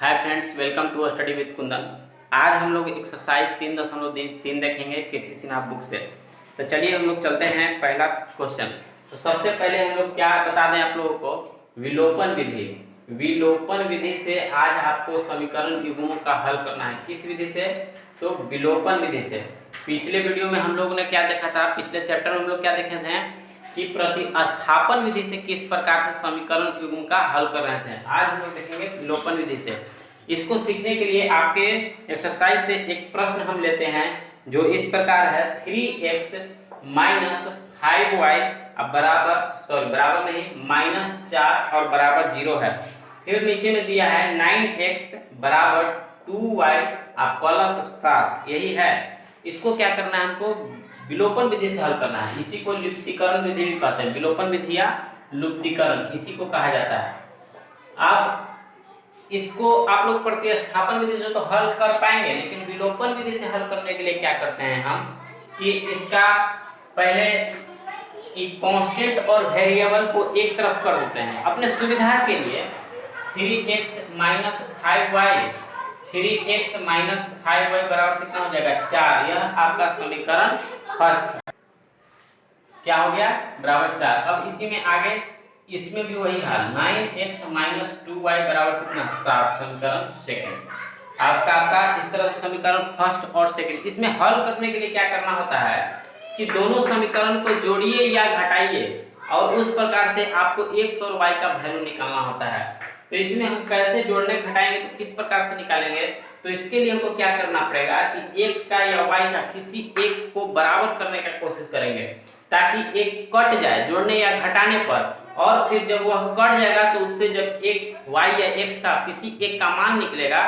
Hi friends, welcome to study with Kundan. आज हम लोग एक्सरसाइज 3.3 देखेंगे केसी सिन्हा बुक से। तो चलिए हम लोग चलते हैं पहला क्वेश्चन। तो सबसे पहले हम लोग क्या बता दें आप लोगों को, विलोपन विधि। विलोपन विधि से आज आपको समीकरण युग्मों का हल करना है। किस विधि से? तो विलोपन विधि से। पिछले वीडियो में हम लोगों ने क्या देखा था, पिछले चैप्टर में हम लोग क्या देखे थे कि प्रतिस्थापन विधि से किस प्रकार से समीकरण युग्म का हल कर रहे थे। आज हम लोग देखेंगे विलोपन विधि से। इसको सीखने के लिए आपके एक्सरसाइज से एक प्रश्न हम लेते हैं जो इस प्रकार है, 3x माइनस 5y बराबर नहीं -4 और बराबर 0 है। फिर नीचे में दिया है 9x बराबर 2y प्लस 7, यही है। इसको क्या करना है, हमको विलोपन विधि से हल करना है। इसी को लुप्तीकरण विधि भी कहते हैं। विलोपन विधि या लुप्तीकरण इसी को कहा जाता है। अब इसको आप लोग प्रतिस्थापन विधि से तो हल कर पाएंगे, लेकिन विलोपन विधि से हल करने के लिए क्या करते हैं हम कि इसका पहले एक कांस्टेंट और वेरिएबल को एक तरफ कर देते हैं अपने सुविधा के लिए। 3x minus 5y 3x minus 5y बराबर कितना हो जाएगा, 4। यह आपका समीकरण फर्स्ट क्या हो गया, बराबर 4। अब इसी में आगे इसमें भी वही हाल, 9x माइनस 2y बराबर कितना, 7, समीकरण सेकंड। आपका इस तरह से समीकरण फर्स्ट और सेकंड। इसमें हल करने के लिए क्या करना होता है कि दोनों समीकरण को जोड़िए या घटाइए और उस प्रकार से आपको x और y का वैल्यू निकालना होता है। तो इसमें हम कैसे जोड़ने घटाएंगे, तो किस प्रकार से निकालेंगे, तो इसके लिए हमको क्या करना पड़ेगा कि x का या y का किसी एक को बराबर करने का कोशिश करेंगे ताकि एक कट जाए जोड़ने या घटाने पर, और फिर जब वह कट जाएगा तो उससे जब एक y या x का किसी एक का मान निकलेगा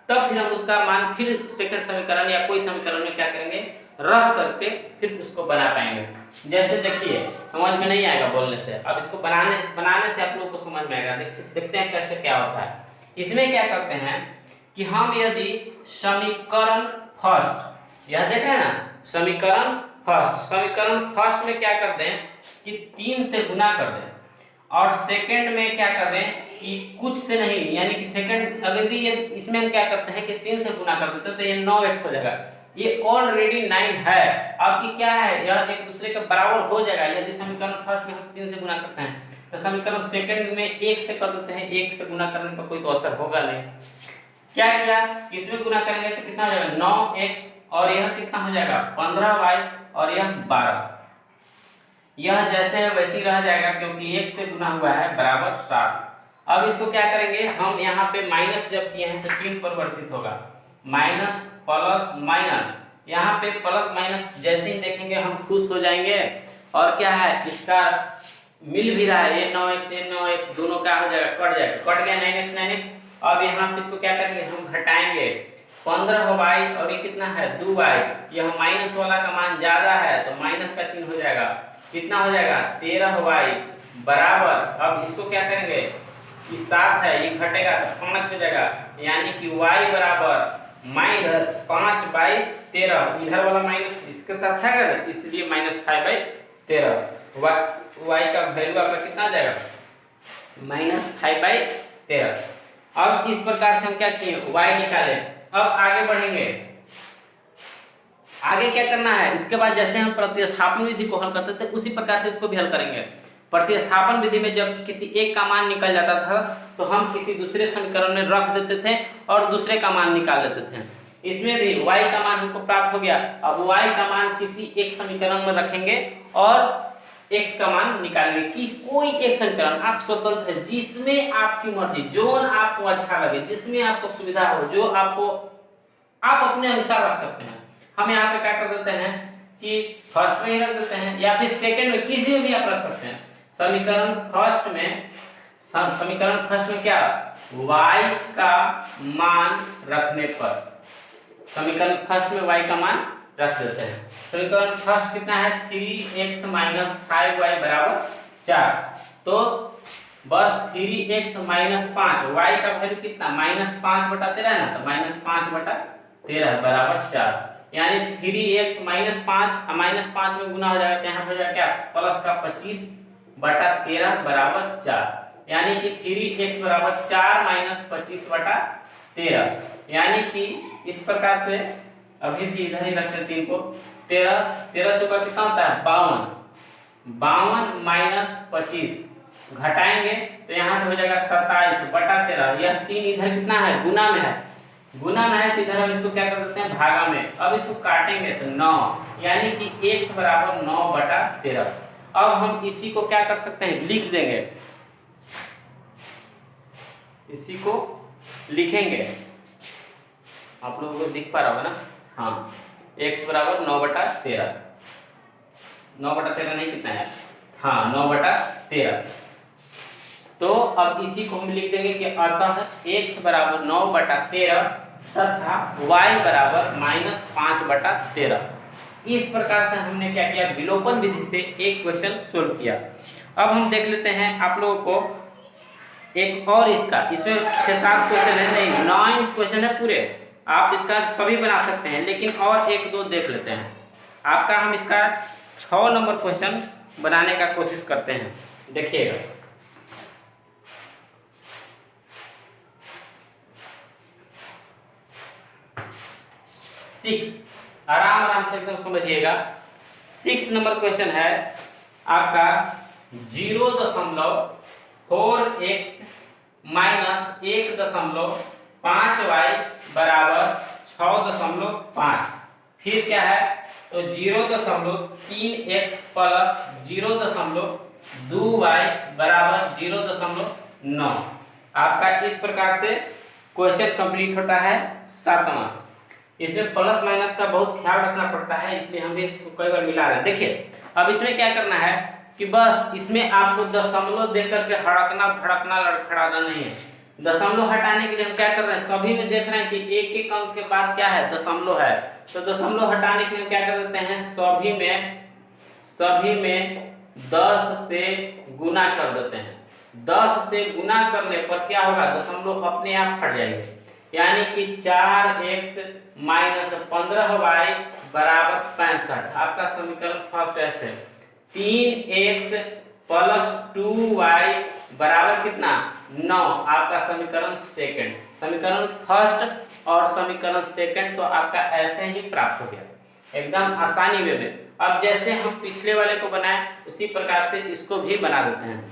तब फिर हम उसका मान फिर सेकंड समीकरण या कोई समीकरण में क्या करेंगे, रख करके फिर उसको बना पाएंगे। जैसे देखिए, समझ में नहीं आएगा बोलने से, अब इसको बनाने से आप लोगों को समझ में आएगा। देखते हैं कैसे क्या होता है। इसमें क्या करते हैं कि हम यदि समीकरण फर्स्ट, यह देख रहे हैं ना, समीकरण फर्स्ट में क्या कर दें कि 3 से गुना कर दें, और सेकंड में क्या कर दें कि कुछ से नहीं, यानी कि सेकंड अगर ये इसमें हम क्या करते हैं कि 3 से गुना कर देते तो ये 9x हो जाएगा। ये ऑलरेडी 9 है। अब ये क्या है, यह एक दूसरे के बराबर हो जाएगा यदि समीकरण फर्स्ट में हम 3 से गुना करते हैं। तो समीकरण सेकंड में 1 से कर देते हैं, 1 से गुना करने पर कोई तो असर होगा नहीं। क्या किया, इसमें गुना करेंगे तो कितना हो जाएगा, 9x, और यह कितना हो जाएगा 15y, और यह 12। यह जैसे है वैसे ही रह जाएगा क्योंकि 1 से गुना हुआ है, बराबर 7। अब इसको क्या करेंगे हम, यहाँ पे माइनस जब किए हैं तो चिन्ह परिवर्तित होगा, माइनस प्लस माइनस। यहाँ पे प्लस माइनस जैसे ही देखेंगे हम खुश हो जाएंगे। और क्या है, इसका मिल भी रहा है, ये 9x दोनों क्या हो जाएगा, कट जाएगा, कट गया 9x। अब यहाँ पे इसको क्या करेंगे, हम घटाएंगे, 15y और ये कितना है 2y। यह माइनस वाला का मान ज्यादा है तो माइनस का चिन्ह हो जाएगा, कितना हो जाएगा 13y बराबर। अब इसको क्या करेंगे कि 7 है, ये घटेगा तो 5 हो जाएगा, यानी कि y बराबर माइनस 5/13। इधर वाला माइनस इसके साथ है ना, इसलिए -5/13। y का वैल्यू आपका कितना आ जाएगा, -5/13। अब इस प्रकार से हम क्या किए, y निकाले। अब आगे बढ़ेंगे, आगे क्या करना है, इसके बाद जैसे हम प्रतिस्थापन विधि को हल करते थे उसी प्रकार से इसको भी हल करेंगे। प्रतिस्थापन विधि में जब किसी एक का मान निकल जाता था तो हम किसी दूसरे समीकरण में रख देते थे और दूसरे का मान निकाल लेते थे। इसमें भी y का मान हमको प्राप्त हो गया। अब y का मान किसी एक समीकरण में रखेंगे और x का मान निकालेंगे। कोई एक समीकरण आप स्वतंत्र है, जिसमें आपकी मर्जी, जो आपको अच्छा लगे, जिसमें आपको सुविधा हो, जो आपको आप अपने अनुसार रख सकते हैं। हम यहाँ पे क्या कर देते हैं कि फर्स्ट में ही रख देते हैं या फिर सेकंड में, किसी में भी आप रख सकते हैं। समीकरण फर्स्ट में क्या, y का मान रखने पर, समीकरण फर्स्ट में y का मान रख देते हैं। समीकरण फर्स्ट कितना है, 3x माइनस 5y बराबर 4। तो बस 3x माइनस 5, y का वैल्यू कितना, -5/13 है ना, तो -5/13 बराबर 4। यानी 3x माइनस 5 में गुना हो जाएगा तो यहाँ हो जाएगा क्या, प्लस का 25/13 बराबर 4। यानी कि 3x बराबर 4 माइनस 25/13, यानी कि इस प्रकार से अभी भी इधर ही रखते हैं 3 को। 13 चौका कितना होता है 52 माइनस 25 घटाएंगे तो यहाँ पे हो जाएगा 27/13। यह 3 इधर कितना है गुना में है, गुना में है तो इधर हम इसको क्या कर देते हैं भागा में। अब इसको काटेंगे तो 9, यानी कि x बराबर 9/13। अब हम इसी को क्या कर सकते हैं लिख देंगे, इसी को लिखेंगे। आप लोगों को दिख पा रहा होगा ना, हाँ, x बराबर 9/13, 9/13 नहीं कितना है, हाँ 9/13। तो अब इसी को हम लिख देंगे कि अतः x बराबर 9/13 तथा y बराबर -5/13। इस प्रकार से हमने क्या किया, विलोपन विधि से एक क्वेश्चन सोल्व किया। अब हम देख लेते हैं आप लोगों को एक और इसका, इसमें 6-7 क्वेश्चन है, नहीं 9 क्वेश्चन है पूरे, आप इसका सभी बना सकते हैं, लेकिन और 1-2 देख लेते हैं। आपका हम इसका 6 नंबर क्वेश्चन बनाने का कोशिश करते हैं, देखिएगा। 6, आराम से एकदम समझिएगा। 6 नंबर क्वेश्चन है आपका 0.4x माइनस 1.5y बराबर 6.5। फिर क्या है तो 0.3x प्लस 0.2y बराबर 0.9। आपका इस प्रकार से क्वेश्चन कंप्लीट होता है 7वां। इसमें प्लस माइनस का बहुत ख्याल रखना पड़ता है, इसलिए हम भी इसको कई बार मिला रहे हैं। देखिए अब इसमें क्या करना है कि बस इसमें आपको दशमलव दे करके हड़कना भड़कना लड़खड़ाना नहीं है। दशमलव हटाने के लिए हम क्या कर रहे हैं, सभी में देख रहे हैं कि एक अंक के बाद क्या है दशमलव है, तो दशमलव हटाने के लिए हम क्या कर देते हैं, सभी में 10 से गुना कर देते हैं। 10 से गुना करने पर क्या होगा, दशमलव अपने आप हट जाएंगे, यानी कि 4x माइनस 15y बराबर 65। आपका समीकरण फर्स्ट ऐसे 3x प्लस 2y बराबर कितना 9। आपका समीकरण सेकंड, समीकरण फर्स्ट और समीकरण सेकंड तो आपका ऐसे ही प्राप्त हो गया एकदम आसानी में। अब जैसे हम पिछले वाले को बनाए उसी प्रकार से इसको भी बना देते हैं।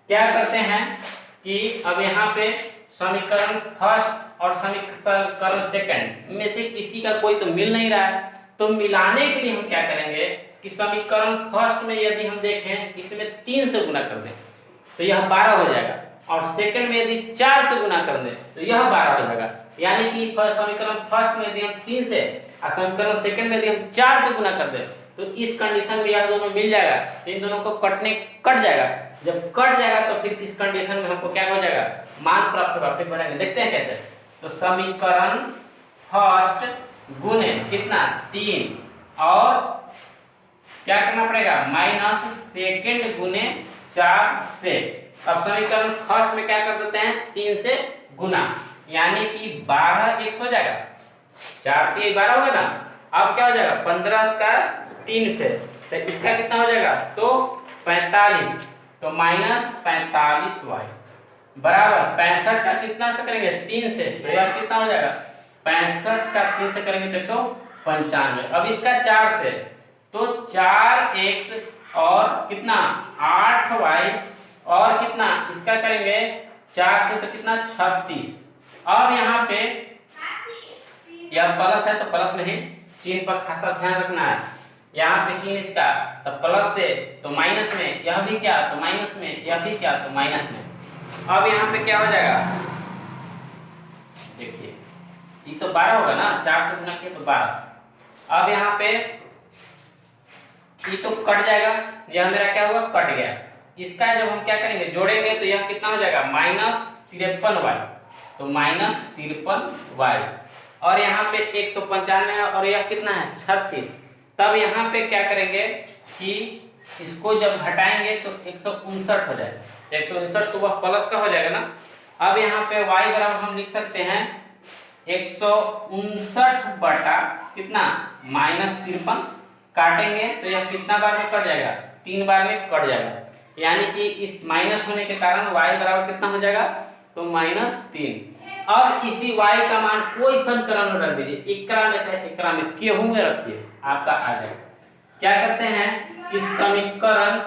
क्या करते हैं कि अब यहाँ पे समीकरण फर्स्ट और समीकरण सेकंड में से किसी का कोई तो मिल नहीं रहा है, तो मिलाने के लिए हम क्या करेंगे कि समीकरण फर्स्ट में यदि हम देखें इसमें 3 से गुना कर दें तो यह 12 हो जाएगा, और सेकंड में यदि 4 से गुना कर दें तो यह 12 हो जाएगा। यानी कि समीकरण फर्स्ट में यदि हम 3 से और समीकरण सेकंड में यदि हम 4 से गुना कर दें तो इस कंडीशन में यह दोनों मिल जाएगा, तो इन दोनों को कट जाएगा। जब कट जाएगा तो फिर इस कंडीशन में हमको क्या हो जाएगा, मान प्राप्त होगा। फिर बढ़ेंगे, देखते हैं कैसे। तो समीकरण फर्स्ट गुने कितना 3 और क्या करना पड़ेगा माइनस सेकंड गुने 4 से। अब समीकरण फर्स्ट में क्या कर देते हैं 3 से गुना, यानी कि 12x हो जाएगा, 4 3 12 हो गया ना। अब क्या हो जाएगा 15 का 3 से, तो इसका कितना हो जाएगा तो 45, तो माइनस 45y बराबर 65 का कितना से करेंगे 3 से, तो यह कितना हो जाएगा 65 का 3 से करेंगे तो 195। अब इसका 4 से तो 4x और कितना 8y और कितना इसका करेंगे 4 से तो कितना 36। अब यहाँ पे यह प्लस है तो प्लस में ही चिन्ह पर खासा ध्यान रखना है। यहाँ पे चिन्ह इसका तो प्लस से तो माइनस में, यह भी क्या तो माइनस में, यह भी क्या तो माइनस में। अब यहाँ पे क्या हो जाएगा देखिए, ये तो 12 होगा ना, 4 से गुना किया तो 12। अब यहाँ पे ये तो कट जाएगा, यह मेरा क्या होगा कट गया। इसका जब हम क्या करेंगे जोड़ेंगे तो यह कितना हो जाएगा -53y, तो -53y, और यहाँ पे 195 है और यह कितना है 36। तब यहाँ पे क्या करेंगे कि इसको जब घटाएंगे तो 159 हो जाएगा, 159 तो वह प्लस का हो जाएगा ना। अब यहाँ पे y बराबर हम लिख सकते हैं 159 बटा कितना -53, काटेंगे तो यह कितना बार में कट जाएगा 3 बार में कट जाएगा। यानी कि इस माइनस होने के कारण y बराबर कितना हो जाएगा, तो -3। अब इसी y का मान कोई समीकरण में रख दीजिए, एकरा में चाहे एकरा में, केहू में रखिए, आपका आ जाएगा। क्या करते हैं कि समीकरण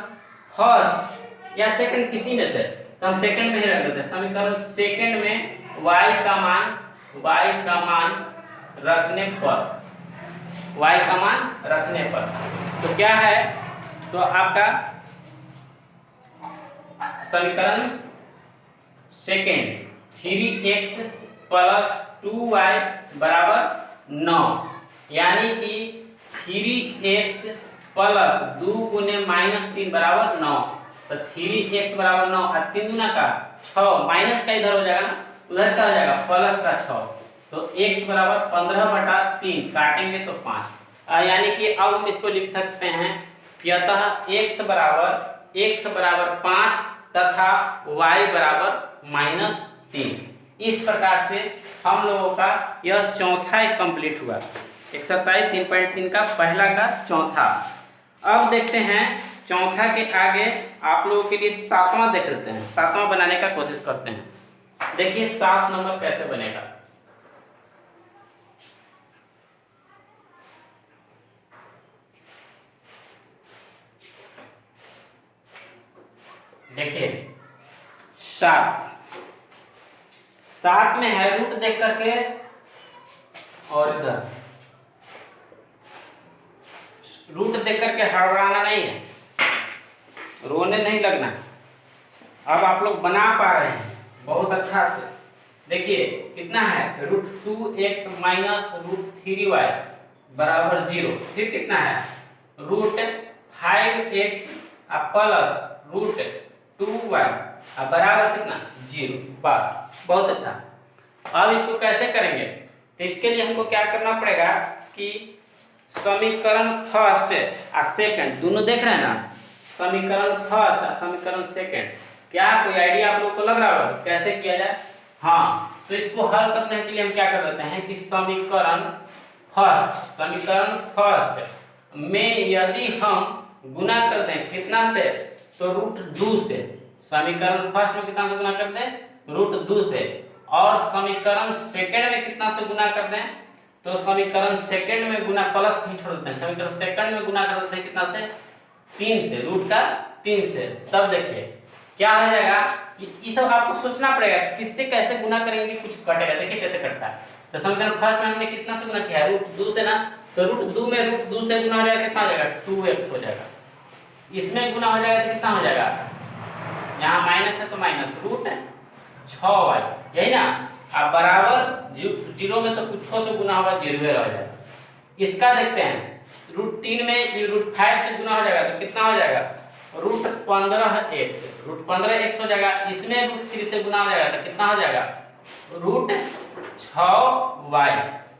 फर्स्ट या सेकंड किसी में से, तो हम सेकंड में ही रख देते हैं। समीकरण सेकंड में y का मान रखने पर तो क्या है, तो आपका समीकरण सेकंड 3x + 2y = 9, यानी कि 3x + 2 गुने -3 = 9। तो 3x = 9 और 3 गुना का 6, माइनस का इधर हो जाएगा, उधर का हो जाएगा प्लस का 6। तो x = 15/3, काटेंगे तो 5, यानी कि अब हम इसको लिख सकते हैं कि अतः x बराबर 5 तथा y बराबर -3। इस प्रकार से हम लोगों का यह चौथा एक कंप्लीट हुआ, एक्सरसाइज 3.3 का पहला का चौथा। अब देखते हैं चौथा के आगे आप लोगों के लिए सातवां देख लेते हैं, सातवां बनाने का कोशिश करते हैं। देखिए 7 नंबर कैसे बनेगा। देखिए 7 में है रूट देख करके, और इधर रूट देख करके हड़बड़ाना नहीं है, रोने नहीं लगना। अब आप लोग बना पा रहे हैं बहुत अच्छा से। देखिए कितना है, √2x - √3y = 0। फिर कितना है, √5x + √2y बराबर कितना, 0। बस बहुत अच्छा। अब इसको कैसे करेंगे, तो इसके लिए हमको क्या करना पड़ेगा कि समीकरण फर्स्ट और सेकंड दोनों देख रहे हैं ना, समीकरण फर्स्ट और समीकरण सेकंड, क्या कोई आइडिया आप लोग को लग रहा होगा कैसे किया जाए? हाँ, तो इसको हल करने के लिए हम क्या कर देते हैं कि समीकरण फर्स्ट में यदि हम गुना कर दें कितना से, तो √2 से। समीकरण फर्स्ट में कितना से गुना कर दें, √2 से। और समीकरण सेकंड में कितना से गुना कर दें, तो समीकरण सेकंड में गुना प्लस नहीं छोड़ देते हैं, समीकरण सेकंड में गुना कर देते हैं कितना से, 3 से, √3 से। तब देखिए क्या हो जाएगा कि ये सब आपको सोचना पड़ेगा किससे कैसे गुना करेंगे कुछ कटेगा। देखिए कैसे कटता है। तो समीकरण फर्स्ट में हमने कितना से गुना किया है, √2 से ना, तो √2 में √2 से गुना हो जाएगा, कितना हो जाएगा, 2x हो जाएगा। इसमें गुना हो जाएगा तो कितना हो जाएगा, यहाँ माइनस है तो माइनस √6y, यही ना। अब बराबर 0 में तो कुछ से गुना होगा, 0 रह जाएगा। इसका देखते हैं, √3 में ये √5 से गुना हो जाएगा तो कितना हो जाएगा, √15x हो जाएगा। इसमें √3 से गुना हो जाएगा तो कितना हो जाएगा, √6y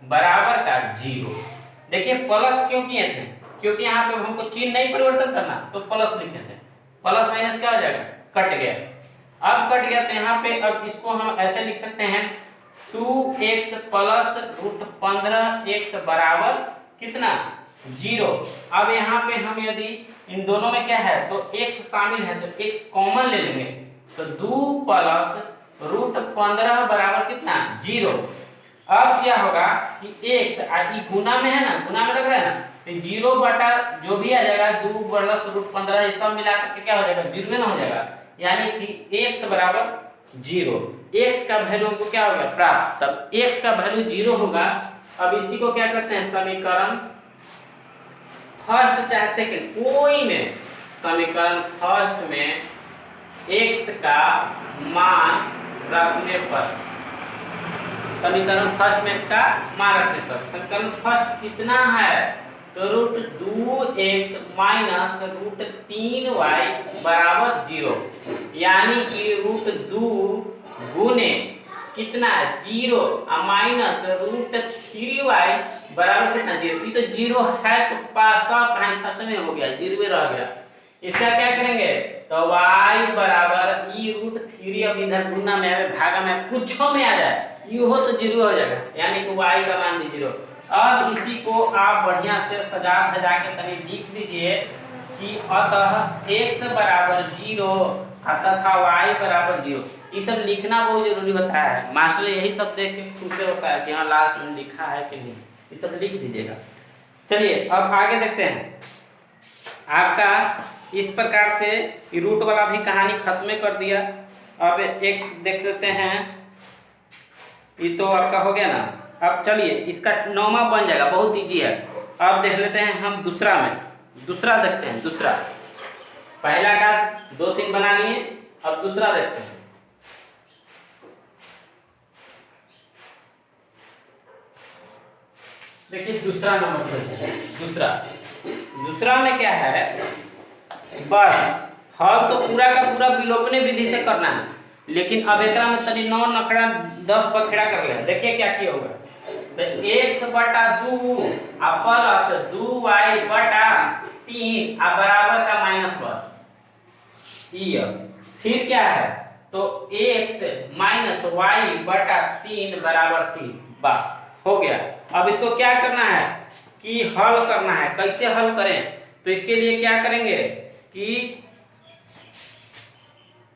बराबर का 0। देखिए प्लस क्यों किए थे, क्योंकि यहाँ पे हमको चिन्ह नहीं परिवर्तन करना, तो प्लस लिखे थे। प्लस माइनस क्या हो जाएगा, कट गया। अब कट गया तो यहाँ पे अब इसको हम ऐसे लिख सकते हैं, 2x + √15x बराबर कितना, 0। अब यहाँ पे हम यदि इन दोनों में क्या है, तो x शामिल है तो x कॉमन ले लेंगे, तो 2 + √15 बराबर कितना, 0। अब क्या होगा कि x गुना में है ना, गुना में लग रहा है ना, तो 0 बटा जो भी आ जाएगा 2 + √15 ये सब मिला करके क्या हो जाएगा, 0 में ना हो जाएगा, यानी कि x बराबर 0। x का वैल्यू हमको क्या हो गया, प्राप्त। तब x का वैल्यू 0 होगा। अब इसी को क्या करते हैं, समीकरण फर्स्ट चाहे सेकंड कोई में, समीकरण फर्स्ट में x का मान रखने पर, समीकरण फर्स्ट में x का मान रखने पर, समीकरण फर्स्ट कितना है, तो √2x - √3y बराबर 0, यानी कि √2 गुने कितना, 0 और माइनस √3y बराबर कितना, 0। ये तो 0 है तो पासा पॉइंट खत्म हो गया, 0 रह गया। इसका क्या करेंगे, तो y बराबर ई √3, अब इधर गुना में आवे, भागा में, कुछ में आ जाए, ये हो तो 0 हो जाएगा, यानी कि y का मान भी 0। अब इसी को आप बढ़िया से सजा धजा के तनी लिख दीजिए कि अतः x बराबर 0 तथा y बराबर 0। ये सब लिखना बहुत जरूरी होता है, मास्टर यही सब देख के खुश होता है कि हाँ लास्ट में लिखा है कि नहीं, ये सब लिख दीजिएगा। चलिए अब आगे देखते हैं। आपका इस प्रकार से रूट वाला भी कहानी खत्म कर दिया। अब एक देख लेते हैं, ये तो आपका हो गया ना। अब चलिए इसका 9वां बन जाएगा, बहुत इजी है। अब देख लेते हैं हम दूसरा में, दूसरा देखते हैं। दूसरा पहला का 2-3 बना लिए, अब दूसरा देखते हैं। देखिए दूसरा नंबर, दूसरा में क्या है, बस हल तो पूरा का पूरा विलोपने विधि से करना है, लेकिन अब एकरा में तनी 9 नखड़ा 10 बखेड़ा कर ले। देखिए क्या किया होगा, x बटा 2 प्लस 2y बटा 3 बराबर का -1। फिर क्या है, तो x माइनस वाई बटा 3 बराबर 3। बस हो गया। अब इसको क्या करना है कि हल करना है। कैसे हल करें, तो इसके लिए क्या करेंगे कि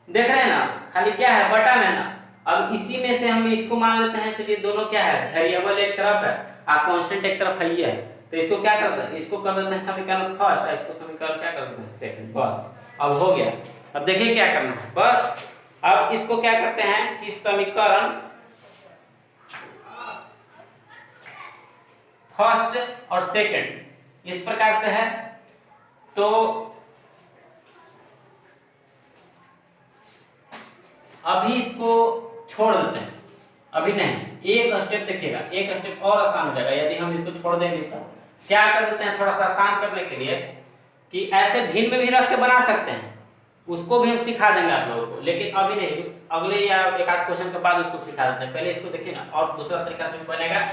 देख रहे हैं ना, खाली क्या है बटा में ना। अब इसी में से हम इसको मान लेते हैं, चलिए दोनों क्या है, वेरिएबल एक तरफ है और कांस्टेंट एक तरफ है। तो इसको क्या करते हैं, इसको कर देते हैं समीकरण फर्स्ट और इसको समीकरण क्या कर देते हैं सेकंड। बस अब हो गया। अब देखिए क्या करना है, बस अब इसको क्या करते हैं कि समीकरण फर्स्ट और सेकंड इस प्रकार से है, तो अभी इसको छोड़ देते हैं। अभी नहीं, एक स्टेप देखिएगा, एक स्टेप और आसान हो जाएगा यदि हम इसको छोड़ देंगे। तो क्या कर देते हैं, थोड़ा सा आसान करने के लिए कि ऐसे भिन्न में भी रख के बना सकते हैं, उसको भी हम सिखा देंगे आप लोगों को, लेकिन अभी नहीं, अगले या एक आध क्वेश्चन के बाद उसको सिखा देते हैं। पहले इसको देखिए ना, और दूसरा तरीका से भी बनेगा,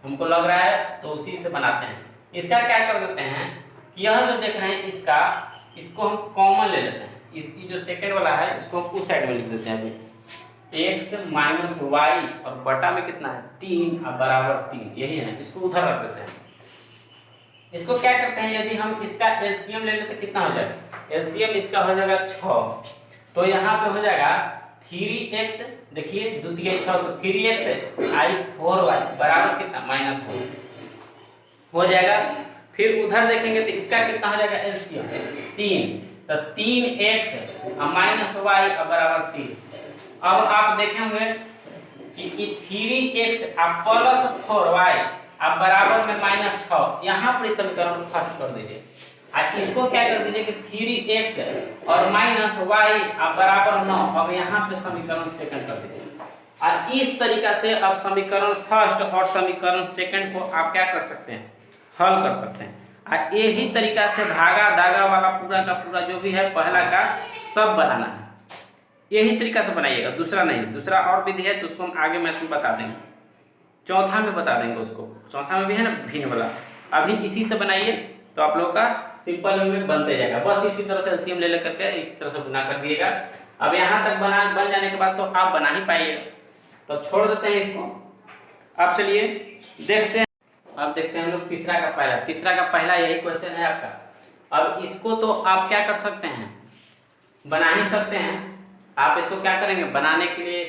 हमको लग रहा है, तो उसी से बनाते हैं। इसका क्या कर देते हैं कि यह जो देख रहे हैं इसको हम कॉमन ले लेते हैं। इसकी जो सेकंड वाला है इसको हम उस साइड में लिख देते हैं। अभी x माइनस वाई और बटा में कितना है 3 और बराबर 3, यही है ना, इसको उधर रख देते हैं। इसको क्या करते हैं, यदि हम इसका एलसीएम ले लें तो कितना हो जाएगा, एलसीएम इसका हो जाएगा 6। तो यहाँ पे हो जाएगा 3x, देखिए द्वितीय 6 तो 3x आई 4y बराबर कितना -4 हो जाएगा। फिर उधर देखेंगे तो इसका कितना हो जाएगा एलसीएम 3, तो 3x माइनस वाई बराबर 3। अब आप देखे होंगे कि 3x प्लस 4y बराबर में -6, यहाँ पर समीकरण फर्स्ट कर दीजिए। इसको क्या कर दीजिए कि 3x और माइनस वाई बराबर 9, अब यहाँ पे समीकरण सेकंड कर दीजिए। और इस तरीका से अब समीकरण फर्स्ट और समीकरण सेकंड को आप क्या कर सकते हैं, हल कर सकते हैं। और यही तरीका से भागा दागा वाला पूरा का पूरा जो भी है पहला का सब बनाना है, यही तरीका से बनाइएगा, दूसरा नहीं। दूसरा और विधि है तो उसको हम आगे मैथ में बता देंगे, चौथा में बता देंगे उसको। चौथा में भी है ना भिन्न वाला, अभी इसी से बनाइए तो आप लोगों का सिंपल में बनते जाएगा। बस इसी तरह से एलसीएम ले लेकर के इसी तरह से बना कर दिएगा। अब यहाँ तक बन जाने के बाद तो आप बना ही पाइएगा, तो छोड़ देते हैं इसको। अब चलिए देखते हैं, अब देखते हैं हम लोग तीसरा का पहला यही क्वेश्चन है आपका। अब इसको तो आप क्या कर सकते हैं, बना ही सकते हैं। आप इसको क्या करेंगे, बनाने के लिए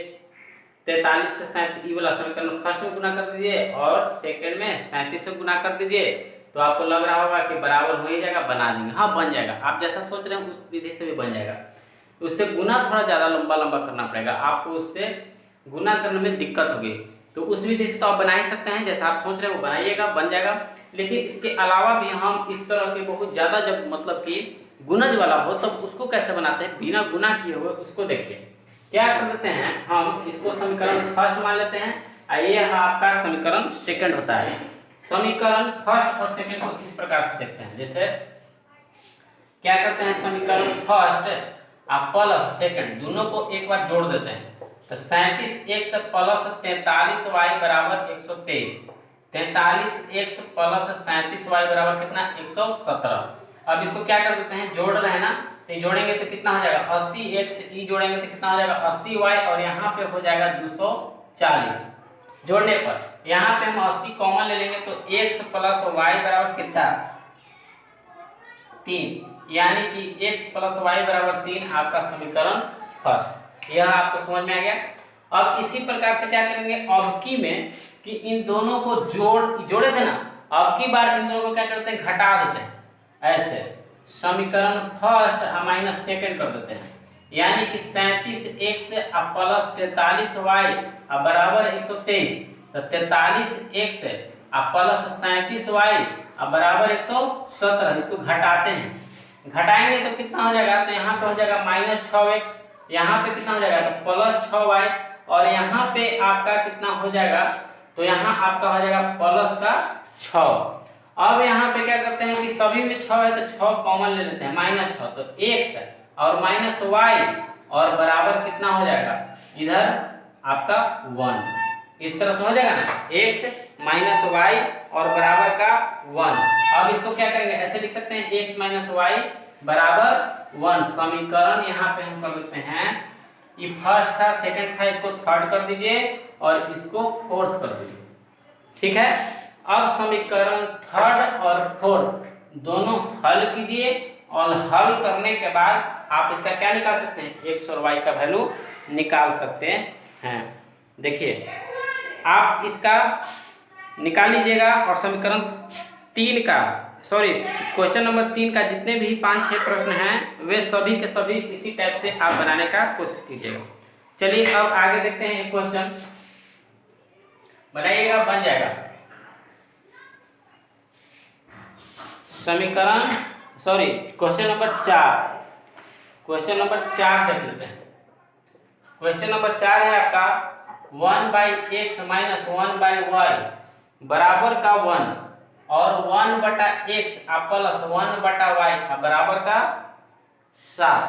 43 से 37 वाला समीकरण फर्स्ट में गुना कर दीजिए और सेकंड में 37 से गुना कर दीजिए, तो आपको लग रहा होगा कि बराबर हो ही जाएगा, बना देंगे। हाँ बन जाएगा, आप जैसा सोच रहे हैं उस विधि से भी बन जाएगा। उससे गुना थोड़ा ज़्यादा लंबा करना पड़ेगा आपको, उससे गुना करने में दिक्कत होगी। तो उस विधि से तो आप बना ही सकते हैं, जैसा आप सोच रहे हैं वो बनाइएगा, बन जाएगा। लेकिन इसके अलावा भी हम इस तरह के बहुत ज़्यादा जब मतलब कि गुणज वाला हो तब उसको कैसे बनाते हैं, बिना गुना किए हुए उसको देखिए। क्या कर देते हैं, हम इसको समीकरण फर्स्ट मान लेते हैं और ये आपका समीकरण सेकंड होता है। समीकरण फर्स्ट और सेकंड को इस प्रकार से देखते हैं, जैसे क्या करते हैं, समीकरण फर्स्ट आप प्लस सेकंड दोनों को एक बार जोड़ देते हैं। तो 37x प्लस 43y बराबर 123, 43x प्लस 37y बराबर कितना 117। अब इसको क्या कर देते हैं, जोड़ रहे हैं ना, तो जोड़ेंगे तो कितना हो जाएगा 80x, ई जोड़ेंगे तो कितना हो जाएगा 80y और यहाँ पे हो जाएगा 240। जोड़ने पर यहाँ पे हम 80 कॉमन ले लेंगे तो x प्लस y बराबर कितना 3, यानी कि x प्लस वाई बराबर 3 आपका समीकरण फर्स्ट। यह आपको समझ में आ गया। अब इसी प्रकार से क्या करेंगे अबकी में कि इन दोनों को जोड़े थे ना, अब की बार इन दोनों को क्या करते हैं घटा देते हैं। ऐसे समीकरण फर्स्ट माइनस सेकेंड कर देते हैं, यानी कि 37x से प्लस 43y बराबर 123। तो 43x प्लस 37y बराबर 117। इसको घटाते हैं, घटाएंगे तो कितना हो जाएगा, तो यहाँ पे हो जाएगा माइनस 6x, यहाँ पे कितना हो जाएगा तो प्लस 6y, और यहाँ पे आपका कितना हो जाएगा, तो यहाँ आपका हो जाएगा प्लस का 6। अब यहाँ पे क्या करते हैं कि सभी में 6 है तो 6 कॉमन ले लेते हैं, माइनस 6 तो x और माइनस y और बराबर कितना हो जाएगा इधर आपका 1। इस तरह से हो जाएगा ना, x माइनस वाई और बराबर का 1। अब इसको क्या करेंगे ऐसे लिख सकते हैं x माइनस वाई बराबर 1। समीकरण यहाँ पे हम कर देते हैं, ये फर्स्ट था सेकंड था, इसको थर्ड कर दीजिए और इसको फोर्थ कर दीजिए। ठीक है, अब समीकरण थर्ड और फोर्थ दोनों हल कीजिए, और हल करने के बाद आप इसका क्या निकाल सकते हैं, x और y का वैल्यू निकाल सकते हैं। देखिए आप इसका निकाल लीजिएगा, और समीकरण 3 का क्वेश्चन नंबर 3 का जितने भी 5-6 प्रश्न हैं वे सभी के सभी इसी टाइप से आप बनाने का कोशिश कीजिएगा। चलिए अब आगे देखते हैं, एक क्वेश्चन बनाइएगा, बन जाएगा। समीकरण क्वेश्चन नंबर 4, क्वेश्चन नंबर 4 देख लेते हैं। क्वेश्चन नंबर 4 है आपका 1/x माइनस 1/y बराबर का 1 और 1/x प्लस 1/y बराबर का 7।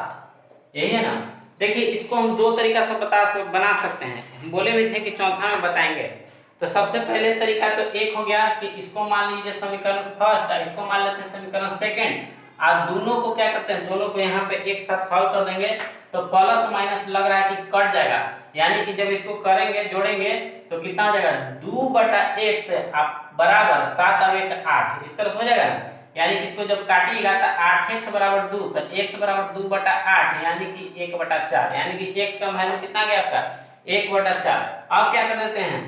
यही है ना। देखिए इसको हम दो तरीका से बना सकते हैं, हम बोले भी थे कि चौथा में बताएंगे। तो सबसे पहले तरीका तो एक हो गया कि इसको मान लीजिए समीकरण फर्स्ट और इसको मान लेते हैं समीकरण सेकंड, और दोनों को क्या करते हैं, दोनों को यहाँ पे एक साथ हल कर देंगे तो प्लस माइनस लग रहा है कि कट जाएगा, यानी कि जब इसको करेंगे जोड़ेंगे तो कितना हो जाएगा 2/x बराबर 7 और 1 8। इस तरह से हो जाएगा, यानी कि इसको जब काटिएगा तो 8x बराबर 2, तो x बराबर 2/8 यानी कि 1/4, यानी कि x का वैल्यू कितना गया आपका 1/4। अब क्या कर देते हैं,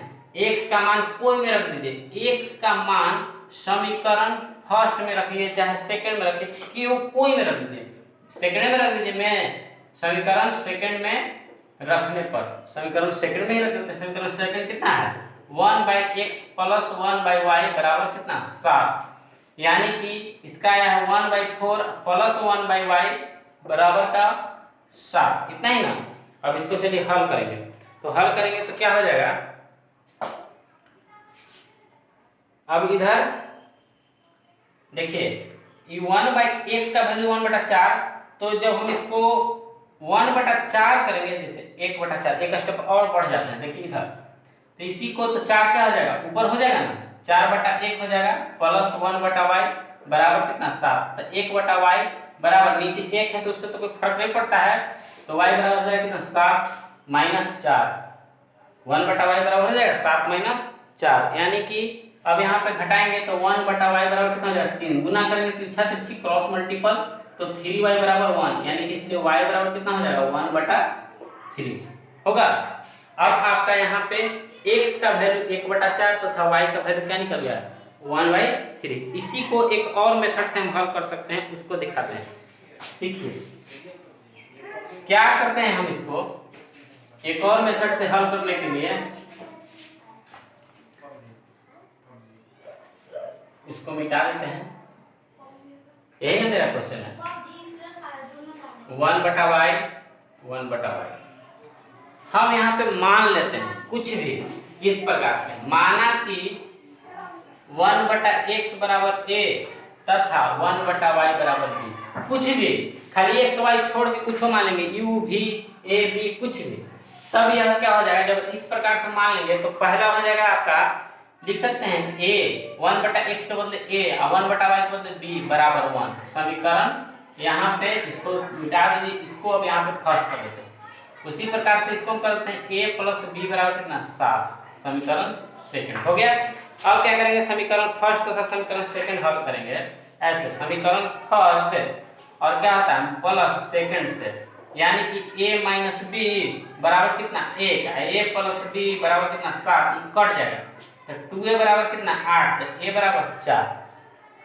x का मान कोई में रख दीजिए, x का मान समीकरण फर्स्ट में रखिए चाहे सेकंड में रखिए, क्यों कोई में रख दीजिए, सेकंड में रख दीजिए। मैं समीकरण सेकंड में रखने पर समीकरण सेकंड में ही रख देते हैं। समीकरण सेकंड कितना है 1/x प्लस 1/y बराबर कितना 7, यानी कि इसका आया है 1/4 प्लस 1/y बराबर का 7। इतना ही ना। अब इसको चलिए हल करेंगे, तो हल करेंगे तो क्या हो जाएगा, अब इधर देखिए 1/x का वैल्यू 1/4, तो जब हम इसको 1/4 करेंगे, जैसे 1/4 एक स्टेप और बढ़ जाते हैं, देखिए इधर, तो इसी को तो 4 क्या हो जाएगा ऊपर हो जाएगा ना, 4/1 हो जाएगा प्लस 1/y बराबर कितना 7। तो 1/y बराबर नीचे 1 है तो उससे तो कोई फर्क नहीं पड़ता है, तो y बराबर हो जाएगा कितना 7 - 4, 1/y बराबर हो जाएगा 7 - 4, यानी कि अब यहाँ पे घटाएंगे तो 1/y बराबर कितना हो जाएगा 3, गुना करेंगे तिरछा तिरछी क्रॉस मल्टीपल तो 3y बराबर 1, यानी कि इसलिए y बराबर कितना हो जाएगा 1/3 होगा। अब आपका यहाँ पे x का वैल्यू 1/4 तथा y का वैल्यू क्या निकल गया 1/3। इसी को एक और मेथड से हम हल कर सकते हैं, उसको दिखाते हैं। सीखिए क्या करते हैं हम इसको एक और मेथड से हल करने के लिए, इसको मिटा देते हैं। यही ना मेरा क्वेश्चन है 1/y 1/y। हम यहाँ पे मान लेते हैं कुछ भी इस प्रकार से, माना कि 1/x बराबर a तथा 1/y बराबर b, कुछ भी खाली x y छोड़ के कुछ मान लेंगे u v a b कुछ भी, तब यह क्या हो जाएगा, जब इस प्रकार से मान लेंगे तो पहला हो जाएगा आपका, लिख सकते हैं a 1/x के बदले a और 1/y के बदले b बराबर 1। समीकरण यहाँ पे इसको मिटा दीजिए, इसको अब यहाँ पे फर्स्ट कर देते हैं। उसी प्रकार से इसको हम करते हैं a प्लस b बराबर कितना 7, समीकरण सेकंड हो गया। अब क्या करेंगे, समीकरण फर्स्ट तथा समीकरण सेकंड हल करेंगे। ऐसे समीकरण फर्स्ट और क्या होता है प्लस सेकंड से, यानी कि a माइनस बी बराबर कितना 1, a प्लस बी बराबर कितना 7, कट जाएगा तो 2a बराबर कितना 8, तो a बराबर 4,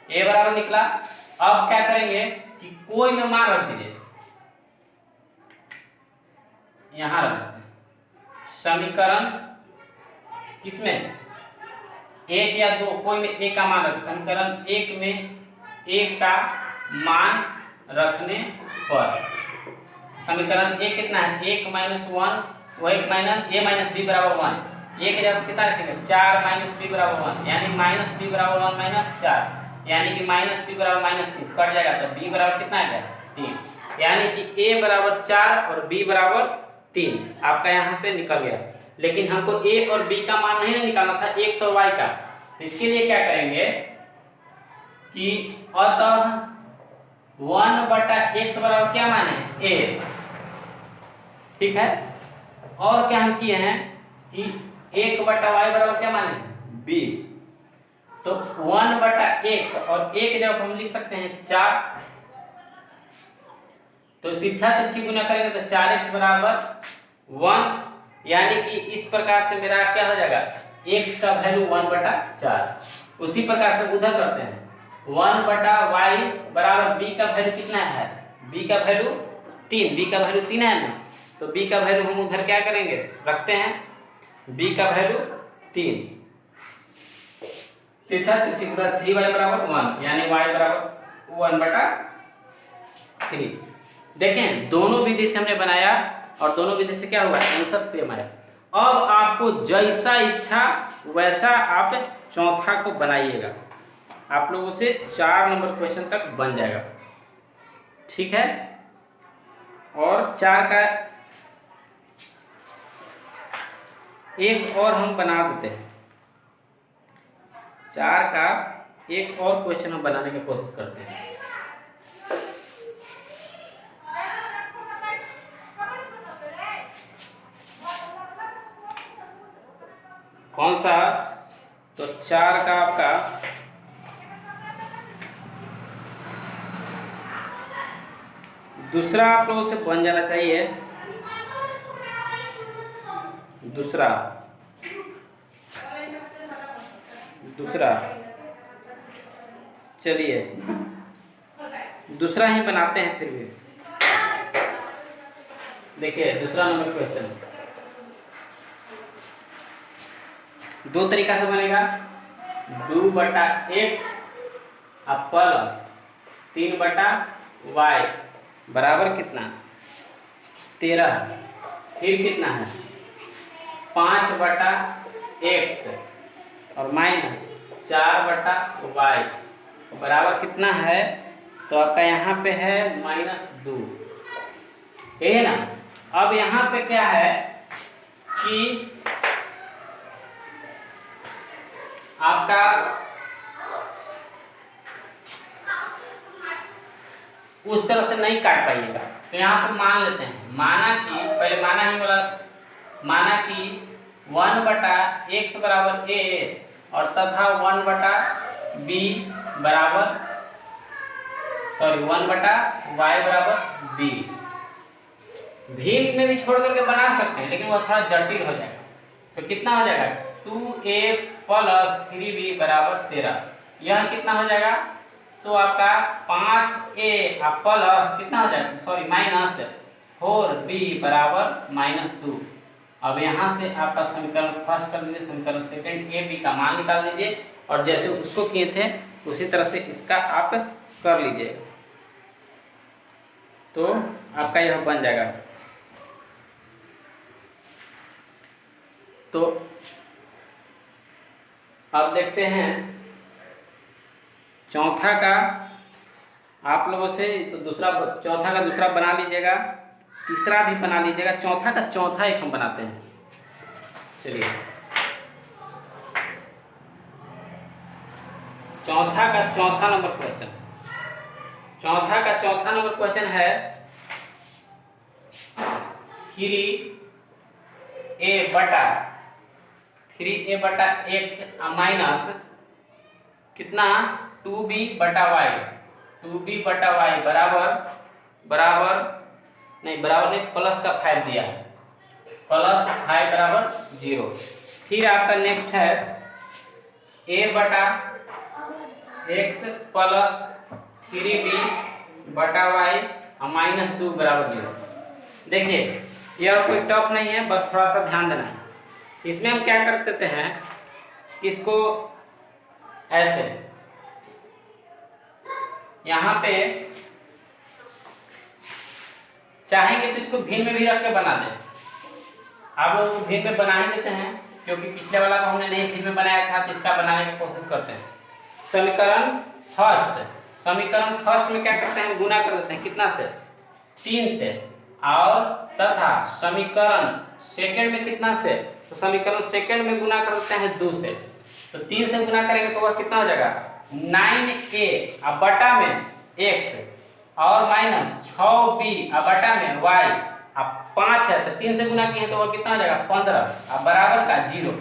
a बराबर निकला। अब क्या करेंगे कि कोई में मान रख दीजिए, यहां रख देते हैं समीकरण किसमें एक या दो, कोई में एक का मान रख, समीकरण एक में एक का मान रखने पर समीकरण एक कितना है 1 माइनस 1 वो 1 माइनस ए माइनस बी बराबर 1, एक जब कितना रखेंगे 4 माइनस बी बराबर 1, यानी माइनस बी बराबर 1 माइनस 4, यानी कि माइनस बी बराबर माइनस 3, कट जाएगा तो बी बराबर कितना आएगा 3, यानी कि ए बराबर 4 और बी बराबर 3 आपका यहाँ से निकल गया। लेकिन हमको ए और बी का मान नहीं निकालना था, एक्स और वाई का, तो इसके लिए क्या करेंगे कि अतः 1/x बराबर क्या मान है a, ठीक है। और क्या हम किए हैं कि 1/y बराबर क्या मान है b, तो 1/x और एक जब हम लिख सकते हैं 4, तो तिरछा तिरछी गुना करेंगे तो 4x बराबर 1, यानी कि इस प्रकार से मेरा क्या हो जाएगा x का वैल्यू 1/4। उसी प्रकार से उधर करते हैं 1/y बराबर b का वैल्यू कितना है, b का वैल्यू 3, b का वैल्यू 3 है ना, तो b का वैल्यू हम उधर क्या करेंगे रखते हैं, b का वैल्यू 3, तिरछा तिरछी गुना 3y बराबर 1, यानी y बराबर 1/3। देखें दोनों विधि से हमने बनाया और दोनों विधि से क्या हुआ आंसर सेम आया। अब आपको जैसा इच्छा वैसा आप चौथा को बनाइएगा, आप लोगों से 4 नंबर क्वेश्चन तक बन जाएगा, ठीक है। और 4 का एक और हम बना देते हैं, 4 का एक और क्वेश्चन हम बनाने की कोशिश करते हैं। कौन सा, तो 4 का आपका दूसरा आप लोगों से बन जाना चाहिए, दूसरा चलिए दूसरा ही बनाते हैं फिर भी। देखिए दूसरा नंबर क्वेश्चन दो तरीका से बनेगा, 2/x प्लस 3/y बराबर कितना 13, फिर कितना है 5/x और माइनस 4/y बराबर कितना है, तो आपका यहाँ पे है -2, ये है ना। अब यहाँ पे क्या है कि आपका उस तरह से नहीं काट पाइएगा, तो यहाँ पे मान लेते हैं, माना कि पहले माना ही बोला, माना कि 1/x बराबर a और तथा 1/b बराबर 1/y बराबर b, भिन्न में भी छोड़ करके बना सकते हैं लेकिन वह थोड़ा जटिल हो जाएगा, तो कितना हो जाएगा 2a प्लस 3b बराबर 13, यह कितना हो जाएगा, तो आपका 5a प्लस कितना हो जाएगा माइनस 4b बराबर -2। अब यहाँ से आपका समीकरण फर्स्ट कर दीजिए, समीकरण सेकंड a b का मान निकाल दीजिए और जैसे उसको किए थे उसी तरह से इसका आप कर लीजिए, तो आपका यह बन जाएगा। तो अब देखते हैं चौथा का आप लोगों से, तो चौथा का दूसरा बना लीजिएगा, तीसरा भी बना लीजिएगा, चौथा का चौथा एक हम बनाते हैं। चलिए चौथा का चौथा नंबर क्वेश्चन, चौथा का चौथा नंबर क्वेश्चन है 3a/x माइनस कितना 2b/y 2b बटा वाई बराबर नहीं प्लस का 5 दिया है, प्लस 5 बराबर 0। फिर आपका नेक्स्ट है a बटा x प्लस 3b बटा वाई माइनस 2 बराबर 0। देखिए यह कोई टफ नहीं है, बस थोड़ा सा ध्यान देना है। इसमें हम क्या कर देते हैं, इसको ऐसे यहाँ पे चाहेंगे तो इसको भिन्न में भी रख के बना दें। आप लोग इसको भिन्न में बना ही देते हैं, क्योंकि पिछले वाला को हमने नहीं भिन्न में बनाया था, तो इसका बनाने की कोशिश करते हैं। समीकरण फर्स्ट में क्या करते हैं, गुना कर देते हैं, कितना से 3 से, और तथा समीकरण सेकंड में कितना से, तो समीकरण सेकंड में गुना कर देते हैं 2 से। तो 3 से गुना करेंगे तो वह कितना हो जाएगा 9a अब बटा में x और माइनस 6b अब बटा में y अब 5 है, तो 3 से गुना किए तो वह कितना हो जाएगा 15 अब बराबर का 0।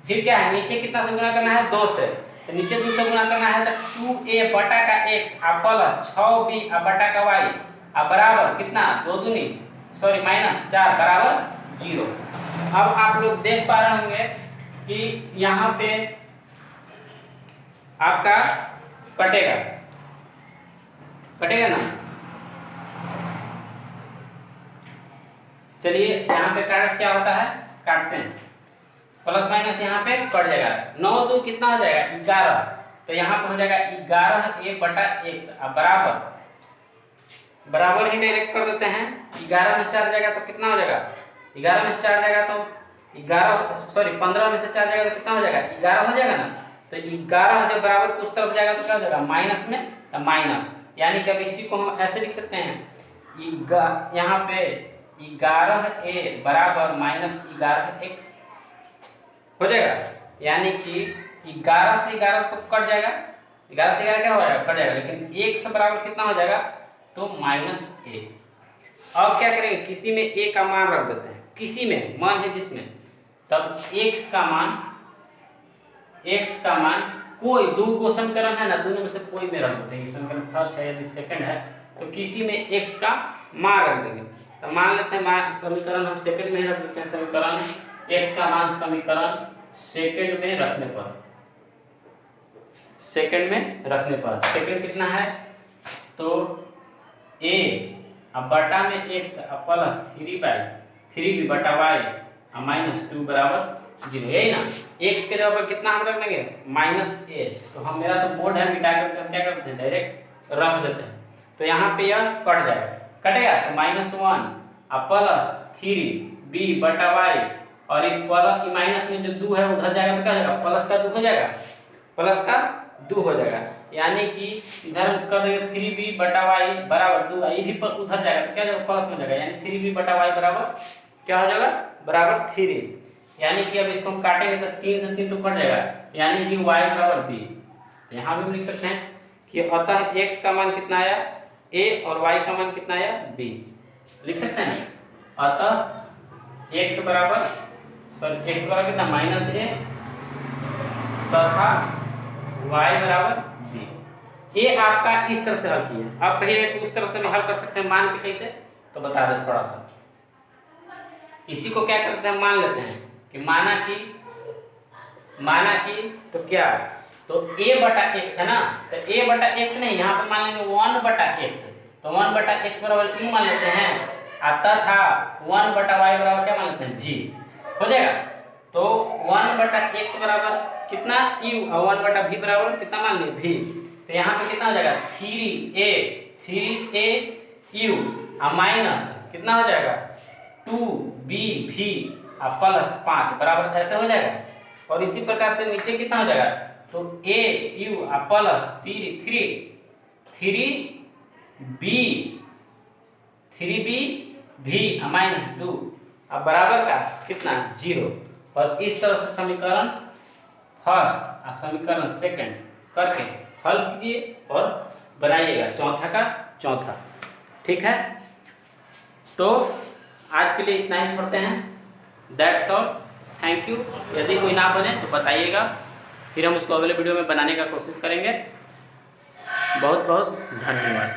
फिर क्या है, नीचे कितना से गुना करना है 2 से, तो नीचे 2 से गुना करना है तो 2a बटा का x अब प्लस 6b अब बटा का y अब बराबर कितना माइनस 4 बराबर 0। अब आप लोग देख पा रहे होंगे कि यहाँ पे आपका कटेगा ना। चलिए यहाँ पे क्या होता है, काटते हैं, प्लस माइनस यहाँ पे कट जाएगा, 9 2 कितना हो जाएगा 11, तो यहाँ पे हो जाएगा 11a बटा x अब बराबर ही डायरेक्ट कर देते हैं। 11 में से 4 जाएगा तो कितना हो जाएगा, 11 में से 4 जाएगा तो 15 में से 4 जाएगा तो कितना हो जाएगा 11 हो जाएगा ना। तो 11 जब बराबर कुछ तरफ जाएगा तो क्या हो जाएगा माइनस में, तो माइनस, यानी कि अब इसी को हम ऐसे लिख सकते हैं, यहाँ पे 11a बराबर माइनस 11x हो जाएगा, यानी कि 11 से 11 तो कट जाएगा, 11 से 11 क्या हो जाएगा कट जाएगा, लेकिन x बराबर कितना हो जाएगा तो -a। अब क्या करेंगे, किसी में a का मान रख देते हैं, किसी में मान है जिसमें, तब x का मान कोई दो को समीकरण है ना, दोनों में से कोई में रख देते हैं, समीकरण फर्स्ट है या सेकंड है, तो किसी में x का मान रख देंगे। तो मान लेते हैं समीकरण हम सेकंड में ही रख देते हैं, समीकरण x का मान समीकरण सेकंड में रखने पर सेकंड कितना है, तो a अब बटा में x अब प्लस 3b बटा y अब माइनस 2 बराबर 0, यही ना। x के जगह पर कितना हम रख देंगे -a, तो हम मेरा तो बोर्ड है, मिटा करके हम क्या करते हैं डायरेक्ट रख देते हैं, तो यहाँ पे यह कटेगा तो -1 अब प्लस 3b बटा y और एक प्लस माइनस में जो 2 है उधर जाएगा तो क्या हो जाएगा प्लस का 2 हो जाएगा, यानी कि इधर कर देंगे 3b बटा y बराबर 2, ये भी उधर जाएगा तो क्या हो जाएगा प्लस में जाएगा, यानी 3b बटा y बराबर क्या हो जाएगा बराबर 3, यानी कि अब इसको हम काटेंगे तो 3 से 3 तो कट जाएगा, यानी कि y बराबर b। यहाँ भी हम लिख सकते हैं कि अतः x का मान कितना आया a और y का मान कितना आया b, लिख सकते हैं। अतः x बराबर कितना -a तथा y बराबर b। ये आपका इस तरह से हल किया। अब कहिए कि उस तरह से भी हल कर सकते हैं, मान के कैसे, तो बता दें थोड़ा सा। इसी को क्या करते हैं, मान लेते हैं कि माना कि तो क्या, तो a बटा x है ना, तो a बटा x नहीं, यहाँ पर मान लेंगे 1 बटा x, तो 1 बटा x बराबर u मान लेते हैं, तथा 1 बटा y बराबर क्या मान लेते हैं v हो जाएगा। तो 1 बटा x बराबर कितना u और 1 बटा v बराबर कितना मान लिए v, तो यहाँ पे कितना हो जाएगा 3a u और माइनस कितना हो जाएगा 2b v और प्लस 5 बराबर ऐसे हो जाएगा। और इसी प्रकार से नीचे कितना हो जाएगा, तो a u और प्लस 3b v और माइनस 2 अब बराबर का कितना 0। और इस तरह से समीकरण फर्स्ट और समीकरण सेकंड करके हल कीजिए और बनाइएगा चौथा का चौथा, ठीक है। तो आज के लिए इतना ही छोड़ते हैं, दैट्स ऑल, थैंक यू। यदि कोई ना बने तो बताइएगा, फिर हम उसको अगले वीडियो में बनाने का कोशिश करेंगे। बहुत बहुत धन्यवाद।